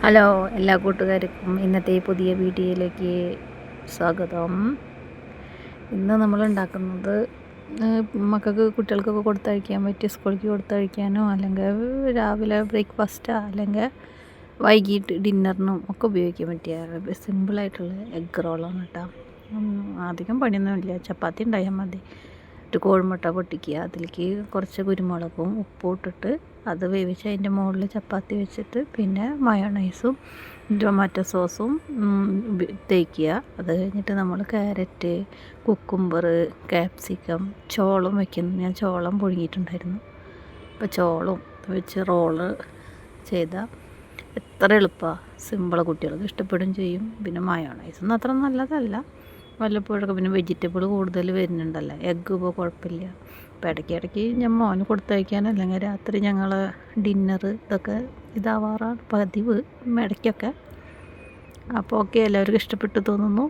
Hello എല്ലാ കൂട്ടുകാർക്കും ഇന്നത്തെ പുതിയ വീഡിയോയിലേക്ക് സ്വാഗതം. ഇന്ന് നമ്മൾ ഉണ്ടാക്കുന്നത് മക്കൾക്ക് കുട്ടികൾക്കൊക്കെ കൊടുത്തയക്കാൻ പറ്റിയ സ്കൂളിലേക്ക് കൊടുത്തയക്കാനോ അല്ലെങ്കിൽ രാവിലെ ബ്രേക്ക്ഫാസ്റ്റോ അല്ലെങ്കിൽ വൈകിട്ട് ഡിന്നറിനും ഒക്കെ ഉപയോഗിക്കാൻ പറ്റിയ സിമ്പിളായിട്ടുള്ള എഗ് റോളാണ് കേട്ടോ. അധികം പണിയൊന്നുമില്ല, ചപ്പാത്തി ഉണ്ടായാൽ മതി. ഒരു കോഴിമുട്ട പൊട്ടിക്കുക, അതിലേക്ക് കുറച്ച് കുരുമുളകും ഉപ്പും ഇട്ടിട്ട് അത് വേവിച്ച് അതിൻ്റെ മുകളിൽ ചപ്പാത്തി വെച്ചിട്ട് പിന്നെ മയോണൈസും ടൊമാറ്റോ സോസും തേക്കുക. അത് കഴിഞ്ഞിട്ട് നമ്മൾ ക്യാരറ്റ്, കുക്കുംബർ, ക്യാപ്സിക്കം, ചോളം വയ്ക്കുന്നു. ഞാൻ ചോളം പുഴുങ്ങിയിട്ടുണ്ടായിരുന്നു. അപ്പോൾ ചോളം വെച്ച് റോള് ചെയ്താൽ എത്ര എളുപ്പമാണ്, സിമ്പിൾ, കുട്ടികൾക്ക് ഇഷ്ടപ്പെടും ചെയ്യും. പിന്നെ മയോണൈസൊന്നും അത്ര നല്ലതല്ല വല്ലപ്പോഴൊക്കെ. പിന്നെ വെജിറ്റബിൾ കൂടുതൽ വരുന്നുണ്ടല്ലോ, എഗ്ഗ് ഇപ്പോൾ കുഴപ്പമില്ല. അപ്പോൾ ഇടയ്ക്കിടയ്ക്ക് ഞാൻ മോന് കൊടുത്തയക്കാൻ അല്ലെങ്കിൽ രാത്രി ഞങ്ങൾ ഡിന്നർ ഇതൊക്കെ ഇതാവാറാണ് പതിവ് ഇടയ്ക്കൊക്കെ. അപ്പോൾ ഓക്കെ, എല്ലാവർക്കും ഇഷ്ടപ്പെട്ടു തോന്നുന്നു.